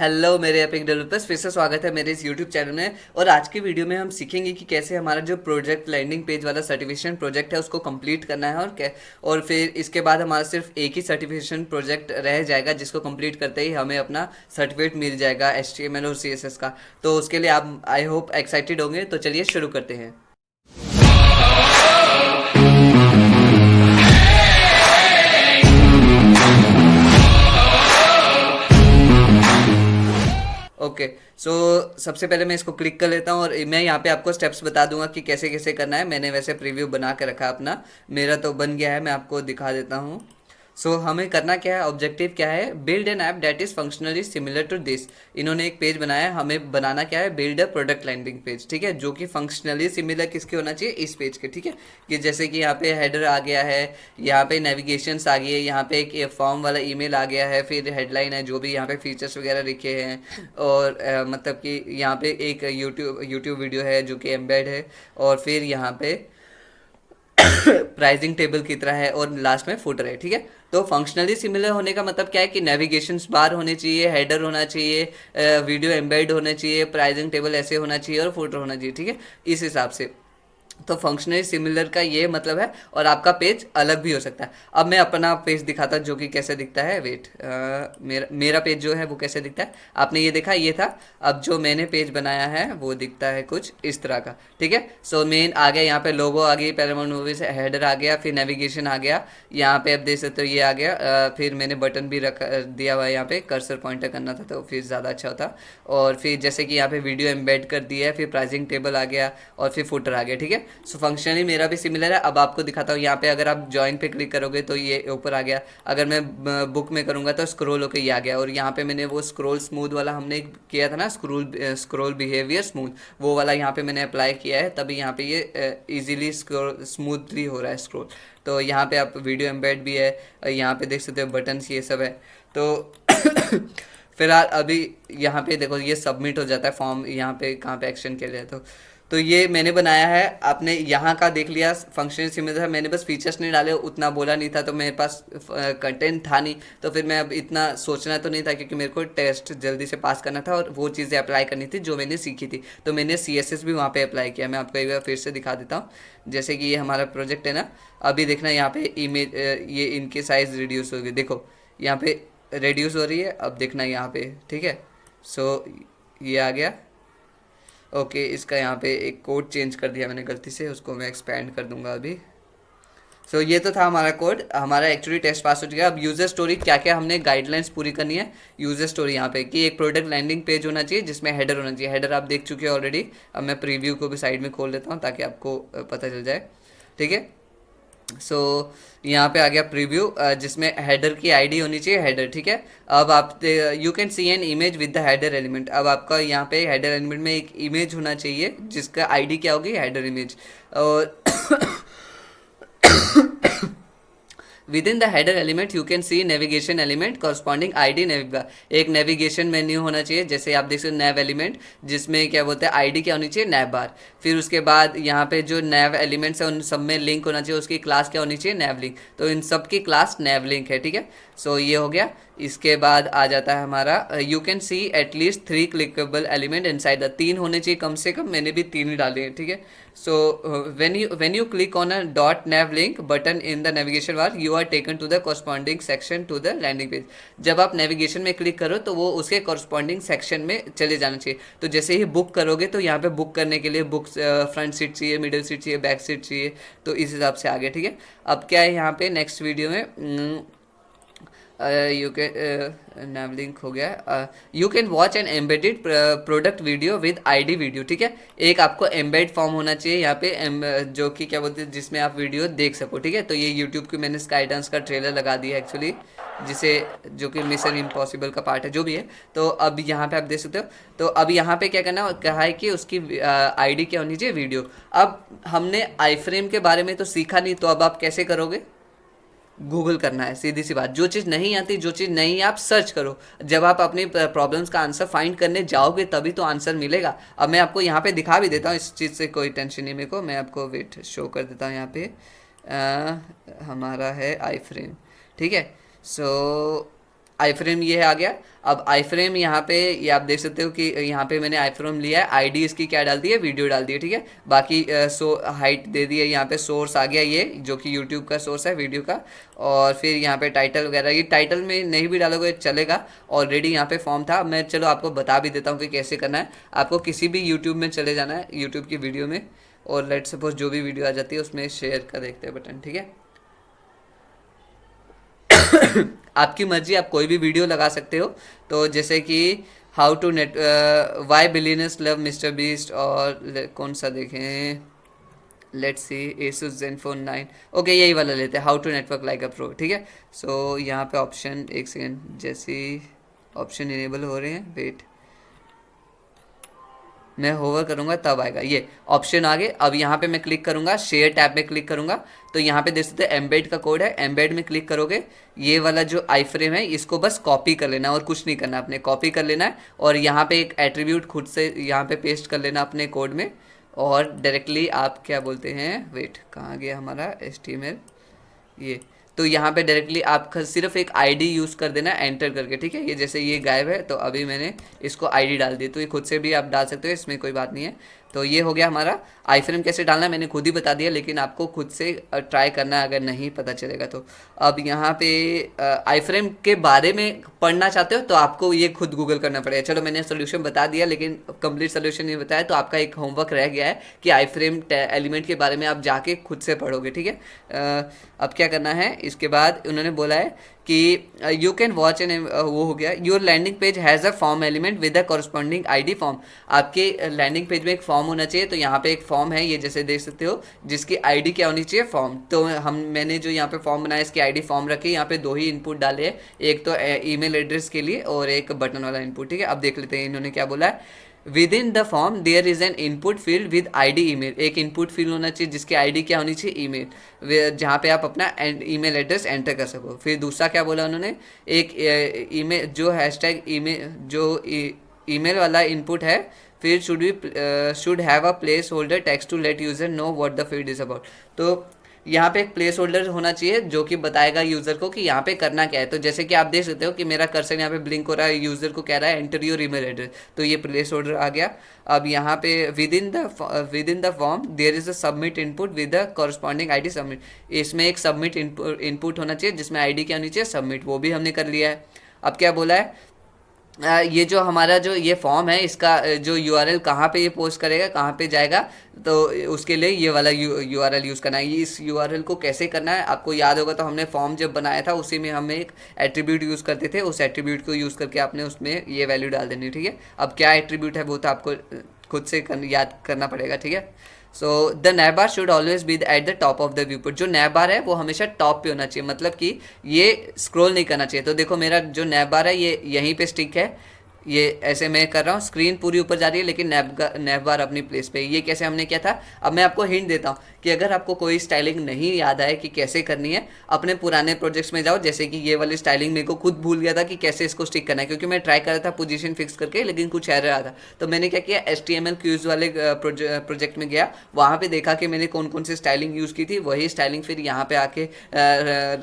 Hello मेरे epic developers, फिर से स्वागत है मेरे इस यूट्यूब चैनल में। और आज की वीडियो में हम सीखेंगे कि कैसे हमारा जो प्रोजेक्ट लैंडिंग पेज वाला सर्टिफिकेशन प्रोजेक्ट है उसको कंप्लीट करना है। और फिर इसके बाद हमारा सिर्फ एक ही सर्टिफिकेशन प्रोजेक्ट रह जाएगा, जिसको कंप्लीट करते ही हमें अपना सर्टिफिकेट मिल जाएगा HTML और CSS का। तो उसके लिए आप आई होप एक्साइटेड होंगे, तो चलिए शुरू करते हैं। ओके, सो सबसे पहले मैं इसको क्लिक कर लेता हूँ और मैं यहाँ पे आपको स्टेप्स बता दूंगा कि कैसे कैसे करना है। मैंने वैसे प्रीव्यू बना के रखा है अपना, मेरा तो बन गया है, मैं आपको दिखा देता हूँ। सो हमें करना क्या है, ऑब्जेक्टिव क्या है, build an app that is functionally similar to this. इन्होंने एक पेज बनाया है, हमें बनाना क्या है, build a product landing page, ठीक है, जो कि फंक्शनली सिमिलर किसके होना चाहिए, इस पेज के, ठीक है। कि जैसे कि यहाँ पे हेडर आ गया है, यहाँ पे नेविगेशंस आ गई है, यहाँ पे एक फॉर्म वाला ईमेल आ गया है, फिर हेडलाइन है, जो भी यहाँ पे फीचर्स वगैरह लिखे हैं। और मतलब कि यहाँ पे एक यूट्यूब वीडियो है जो कि एम्बेड है। और फिर यहाँ पे प्राइसिंग टेबल की तरह है, और लास्ट में फुटर है, ठीक है। तो फंक्शनली सिमिलर होने का मतलब क्या है कि नेविगेशंस बार होने चाहिए, हेडर होना चाहिए, वीडियो एम्बेड होना चाहिए, प्राइसिंग टेबल ऐसे होना चाहिए और फुटर होना चाहिए, ठीक है, इस हिसाब से। तो फंक्शनली सिमिलर का ये मतलब है, और आपका पेज अलग भी हो सकता है। अब मैं अपना पेज दिखाता जो कि कैसे दिखता है। वेट, मेरा पेज जो है वो कैसे दिखता है, आपने ये देखा, ये था। अब जो मैंने पेज बनाया है वो दिखता है कुछ इस तरह का, ठीक है। सो मेन आ गया, यहाँ पे लोगो आ गई, पैरामाउंट मूवीज हेडर आ गया, फिर नेविगेशन आ गया, यहाँ पे आप देख सकते हो ये आ गया। फिर मैंने बटन भी रख दिया हुआ है, यहाँ पे कर्सर पॉइंटर करना था तो फिर ज़्यादा अच्छा होता। और फिर जैसे कि यहाँ पे वीडियो एम्बेड कर दिया है, फिर प्राइसिंग टेबल आ गया, और फिर फुटर आ गया, ठीक है। सो फंक्शनली मेरा भी सिमिलर है। अब आपको दिखाता हूँ, यहाँ पे अगर आप ज्वाइन पे क्लिक करोगे तो ये ऊपर आ गया। अगर मैं बुक में करूँगा तो स्क्रॉल होकर ये आ गया। और यहाँ पे मैंने वो स्क्रॉल स्मूथ वाला हमने किया था ना, स्क्रॉल बिहेवियर स्मूथ, वो वाला यहाँ पे मैंने अप्लाई किया है, तभी यहाँ पे ये इजीली स्मूथली हो रहा है स्क्रॉल। तो यहाँ पे आप वीडियो एम्बेड भी है, यहाँ पे देख सकते हो बटन्स ये सब है। तो फिलहाल अभी यहाँ पे देखो ये सबमिट हो जाता है फॉर्म, यहाँ पे कहाँ पे एक्शन के लिए। तो ये मैंने बनाया है, आपने यहाँ का देख लिया, फंक्शन सिमिलर था, मैंने बस फीचर्स नहीं डाले, उतना बोला नहीं था, तो मेरे पास कंटेंट था नहीं। तो फिर मैं अब इतना सोचना तो नहीं था, क्योंकि मेरे को टेस्ट जल्दी से पास करना था और वो चीज़ें अप्लाई करनी थी जो मैंने सीखी थी। तो मैंने CSS भी वहाँ पे अप्लाई किया। मैं आपको एक बार फिर से दिखा देता हूँ। जैसे कि ये हमारा प्रोजेक्ट है ना, अभी देखना यहाँ पे इमेज, ये इनके साइज़ रिड्यूस हो गए, देखो यहाँ पे रिड्यूस हो रही है। अब देखना यहाँ पे, ठीक है। सो ये आ गया। ओके, इसका यहाँ पे एक कोड चेंज कर दिया मैंने गलती से, उसको मैं एक्सपेंड कर दूंगा अभी। सो ये तो था हमारा कोड, हमारा एक्चुअली टेस्ट पास हो चुका है। अब यूज़र स्टोरी क्या क्या हमने गाइडलाइंस पूरी करनी है। यूज़र स्टोरी यहाँ पे कि एक प्रोडक्ट लैंडिंग पेज होना चाहिए जिसमें हेडर होना चाहिए। हेडर आप देख चुके हैं ऑलरेडी। अब मैं प्रीव्यू को भी साइड में खोल देता हूँ ताकि आपको पता चल जाए, ठीक है। सो यहाँ पे आ गया प्रीव्यू, जिसमें हेडर की आईडी होनी चाहिए, हेडर, ठीक है। अब आप you can see an image with the header element. अब आपका यहाँ पे हेडर एलिमेंट में एक इमेज होना चाहिए जिसका आईडी क्या होगी, हेडर इमेज। और with in the header element you can see navigation element corresponding ID nav bar. एक नेविगेशन मेन्यू होना चाहिए, जैसे आप देख सकते हो नेव एलिमेंट, जिसमें क्या बोलते हैं आईडी क्या होनी चाहिए, नेव बार। फिर उसके बाद यहाँ पे जो नेव एलिमेंट्स है उन सब में लिंक होना चाहिए, उसकी क्लास क्या होनी चाहिए, नेव लिंक। तो इन सब की क्लास नेव लिंक है, ठीक है। सो ये हो गया। इसके बाद आ जाता है हमारा you can C at least 3 clickable element inside the, 3 होने चाहिए कम से कम, मैंने भी 3 ही डाले हैं, ठीक है। So when you click on a dot nav link button in the navigation bar you are taken to the corresponding section to the landing page. जब आप नेविगेशन में क्लिक करो तो वो उसके कॉरस्पॉन्डिंग सेक्शन में चले जाना चाहिए। तो जैसे ही बुक करोगे तो यहाँ पे बुक करने के लिए बुक फ्रंट सीट चाहिए, मिडिल सीट चाहिए, बैक सीट चाहिए, तो इस हिसाब से आ गया, ठीक है। अब क्या है यहाँ पे नेक्स्ट वीडियो में, यू कैन नैव लिंक हो गया। You can watch an embedded product video with ID video, ठीक है। एक आपको एम्बेड फॉर्म होना चाहिए यहाँ पे, जो कि क्या बोलते हैं जिसमें आप वीडियो देख सको, ठीक है। तो ये यूट्यूब की मैंने स्काई डांस का ट्रेलर लगा दिया एक्चुअली, जिसे जो कि मिशन इम्पॉसिबल का पार्ट है, जो भी है। तो अब यहाँ पे आप देख सकते हो। तो अब यहाँ पे क्या करना है, कहा है कि उसकी आईडी क्या होनी चाहिए, वीडियो। अब हमने आई फ्रेम के बारे में तो सीखा नहीं, तो अब आप कैसे करोगे, गूगल करना है, सीधी सी बात। जो चीज़ नहीं आती, जो चीज़ नहीं, आप सर्च करो। जब आप अपनी प्रॉब्लम्स का आंसर फाइंड करने जाओगे तभी तो आंसर मिलेगा। अब मैं आपको यहाँ पे दिखा भी देता हूँ, इस चीज़ से कोई टेंशन नहीं मेरे को। मैं आपको वेट शो कर देता हूँ यहाँ पे। हमारा है आई फ्रेम, ठीक है। सो आई फ्रेम ये आ गया। अब आई फ्रेम यहाँ पे ये आप देख सकते हो कि यहाँ पे मैंने आई फ्रेम लिया है, आईडी इसकी क्या डाल दी है, वीडियो डाल दी है, ठीक है। बाकी हाइट दे दी है, यहाँ पे सोर्स आ गया ये जो कि यूट्यूब का सोर्स है वीडियो का। और फिर यहाँ पे टाइटल वगैरह, ये टाइटल में नहीं भी डालोगे चलेगा, ऑलरेडी यहाँ पे फॉर्म था। मैं चलो आपको बता भी देता हूँ कि कैसे करना है। आपको किसी भी यूट्यूब में चले जाना है, यूट्यूब की वीडियो में, और लेट सपोज जो भी वीडियो आ जाती है उसमें शेयर का देखते हैं बटन, ठीक है। आपकी मर्जी, आप कोई भी वीडियो लगा सकते हो। तो जैसे कि how to net why billionaires love Mr Beast, और कौन सा देखें, let's see Asus Zenfone 9, okay यही वाला लेते हैं, how to network like a pro, ठीक है। सो यहाँ पे ऑप्शन, एक सेकेंड, जैसे ऑप्शन इनेबल हो रहे हैं, वेट मैं होवर करूंगा तब आएगा, ये ऑप्शन आ गए। अब यहाँ पे मैं क्लिक करूंगा, शेयर टैब में क्लिक करूंगा, तो यहाँ पे देख सकते हैं एम्बेड का कोड है, एम्बेड में क्लिक करोगे, ये वाला जो आई फ्रेम है इसको बस कॉपी कर लेना और कुछ नहीं करना, अपने कॉपी कर लेना है। और यहाँ पे एक एट्रीब्यूट खुद से यहाँ पे पेस्ट कर लेना अपने कोड में, और डायरेक्टली आप क्या बोलते हैं, वेट कहाँ गया हमारा HTML, ये तो यहाँ पे डायरेक्टली आप सिर्फ एक आईडी यूज़ कर देना एंटर करके, ठीक है। ये जैसे ये गायब है तो अभी मैंने इसको आईडी डाल दी, तो ये खुद से भी आप डाल सकते हो, इसमें कोई बात नहीं है। तो ये हो गया हमारा। आई फ्रेम कैसे डालना है मैंने खुद ही बता दिया, लेकिन आपको खुद से ट्राई करना है अगर नहीं पता चलेगा तो। अब यहाँ पे आई फ्रेम के बारे में पढ़ना चाहते हो तो आपको ये खुद गूगल करना पड़ेगा। चलो मैंने सोल्यूशन बता दिया, लेकिन कंप्लीट सोल्यूशन नहीं बताया, तो आपका एक होमवर्क रह गया है कि आई फ्रेम एलिमेंट के बारे में आप जाके खुद से पढ़ोगे, ठीक है। अब क्या करना है, इसके बाद उन्होंने बोला है कि यू कैन वॉच एन, वो हो गया, your landing page has a form element with a corresponding ID form. आपके लैंडिंग पेज में एक फॉर्म होना चाहिए, तो यहाँ पे एक फॉर्म है, ये जैसे देख सकते हो, जिसकी आईडी क्या होनी चाहिए, फॉर्म। तो मैंने जो यहाँ पे फॉर्म बनाया इसकी आईडी फॉर्म रखी, यहाँ पे दो ही इनपुट डाले हैं, एक तो ईमेल एड्रेस के लिए और एक बटन वाला इनपुट, ठीक है। अब देख लेते हैं इन्होंने क्या बोला है। With in the form there is an input field with ID email, एक इनपुट फील्ड होना चाहिए जिसकी आईडी क्या होनी चाहिए, ईमेल, जहाँ पे आप अपना ईमेल एड्रेस एंटर कर सको। फिर दूसरा क्या बोला उन्होंने, एक ईमेल जो हैशटैग ईमेल जो ईमेल वाला इनपुट है, फिर should have a placeholder text to let user know what the field is about. तो यहाँ पे एक प्लेस होल्डर होना चाहिए जो कि बताएगा यूज़र को कि यहाँ पे करना क्या है। तो जैसे कि आप देख सकते हो कि मेरा कर्सर यहाँ पे ब्लिंक हो रहा है, यूज़र को कह रहा है एंटर योर ईमेल एड्रेस, तो ये प्लेस होल्डर आ गया। अब यहाँ पे with in the form there is a submit input with the corresponding ID submit, इसमें एक सबमिट इनपुट होना चाहिए जिसमें आईडी क्या होनी चाहिए, सबमिट, वो भी हमने कर लिया है। अब क्या बोला है, ये जो हमारा जो ये फॉर्म है इसका जो यूआरएल कहाँ पे ये पोस्ट करेगा, कहाँ पे जाएगा, तो उसके लिए ये वाला यूआरएल यूज़ करना है। ये इस यूआरएल को कैसे करना है आपको याद होगा, तो हमने फॉर्म जब बनाया था उसी में हम एक एट्रीब्यूट यूज़ करते थे, उस एट्रीब्यूट को यूज़ करके आपने उसमें ये वैल्यू डाल देनी, ठीक है। अब क्या एट्रीब्यूट है वो तो आपको खुद से याद करना पड़ेगा, ठीक है। So the nav bar should always be at the top of the viewport, जो नैब बार है वो हमेशा टॉप पे होना चाहिए, मतलब कि ये स्क्रॉल नहीं करना चाहिए। तो देखो मेरा जो नैब बार है ये यहीं पे स्टिक है, ये ऐसे मैं कर रहा हूँ, स्क्रीन पूरी ऊपर जा रही है लेकिन नैब बार अपनी प्लेस पे। ये कैसे हमने किया था, अब मैं आपको हिंट देता हूँ कि अगर आपको कोई स्टाइलिंग नहीं याद आए कि कैसे करनी है, अपने पुराने प्रोजेक्ट्स में जाओ। जैसे कि ये वाली स्टाइलिंग मेरे को खुद भूल गया था कि कैसे इसको स्टिक करना है, क्योंकि मैं ट्राई कर रहा था पोजीशन फिक्स करके लेकिन कुछ एरर आ था। तो मैंने क्या किया, HTML क्यूज वाले प्रोजेक्ट में गया, वहाँ पे देखा कि मैंने कौन कौन सी स्टाइलिंग यूज़ की थी, वही स्टाइलिंग फिर यहाँ पे आके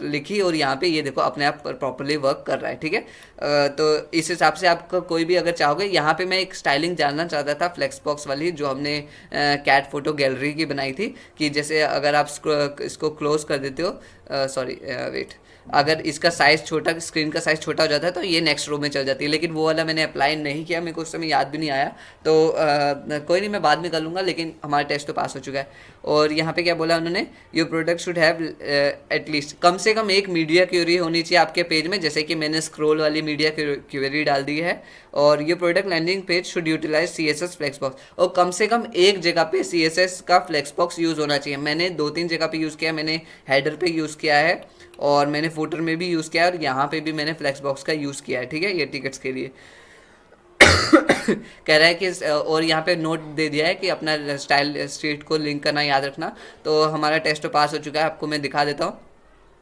लिखी, और यहाँ पे ये देखो अपने आप प्रॉपरली वर्क कर रहा है, ठीक है। तो इस हिसाब से आपका कोई भी अगर चाहोगे, यहाँ पे मैं एक स्टाइलिंग जानना चाहता था फ्लेक्स बॉक्स वाली जो हमने कैट फोटो गैलरी की बनाई थी, कि जैसे अगर आप इसको क्लोज कर देते हो, सॉरी वेट, अगर इसका साइज़ छोटा, स्क्रीन का साइज़ छोटा हो जाता है तो ये नेक्स्ट रो में चल जाती है, लेकिन वो वाला मैंने अप्लाई नहीं किया, मेरे को उस समय याद भी नहीं आया। तो कोई नहीं, मैं बाद में कर लूँगा, लेकिन हमारा टेस्ट तो पास हो चुका है। और यहाँ पे क्या बोला उन्होंने, your product should have at least, कम से कम एक मीडिया क्वेरी होनी चाहिए आपके पेज में, जैसे कि मैंने स्क्रॉल वाली मीडिया क्वेरी डाल दी है। और ये product landing page should utilize CSS flexbox, और कम से कम एक जगह पे CSS का फ्लेक्स बॉक्स यूज़ होना चाहिए। मैंने 2-3 जगह पे यूज़ किया, मैंने हेडर पे यूज़ किया है और मैंने फुटर में भी यूज़ किया है, और यहाँ पे भी मैंने फ्लेक्स बॉक्स का यूज़ किया है, ठीक है, ये टिकट्स के लिए। कह रहा है कि और यहाँ पे नोट दे दिया है कि अपना स्टाइल स्ट्रीट को लिंक करना याद रखना। तो हमारा टेस्ट तो पास हो चुका है, आपको मैं दिखा देता हूँ।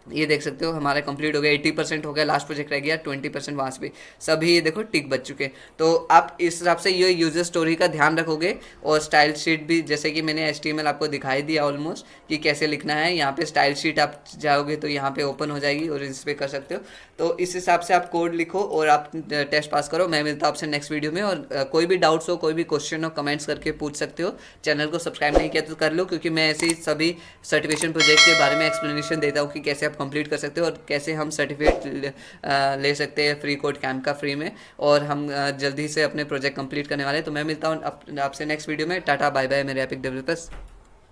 ये देख सकते हो हमारा कंप्लीट हो गया, 80% हो गया, लास्ट प्रोजेक्ट रह गया 20% वहाँ से भी, सभी ये देखो टिक बच चुके। तो आप इस हिसाब से ये यूजर स्टोरी का ध्यान रखोगे। और स्टाइल शीट भी जैसे कि मैंने HTML आपको दिखाई दिया ऑलमोस्ट कि कैसे लिखना है। यहाँ पे स्टाइल शीट आप जाओगे तो यहाँ पे ओपन हो जाएगी और इस पे कर सकते हो। तो इस हिसाब से आप कोड लिखो और आप टेस्ट पास करो। मैं मिलता हूँ आपसे नेक्स्ट वीडियो में। और कोई भी डाउट्स हो, कोई भी क्वेश्चन हो, कमेंट्स करके पूछ सकते हो। चैनल को सब्सक्राइब नहीं किया तो कर लो, क्योंकि मैं ऐसे ही सभी सर्टिफिकेशन प्रोजेक्ट के बारे में एक्सप्लेनेशन देता हूँ कि कैसे आप कंप्लीट कर सकते हो और कैसे हम सर्टिफिकेट ले सकते हैं फ्री कोड कैंप का फ्री में। और हम जल्दी से अपने प्रोजेक्ट कंप्लीट करने वाले हैं। तो मैं मिलता हूँ आपसे नेक्स्ट वीडियो में। टाटा बाय बाय मेरे एपिक डेवलपर्स।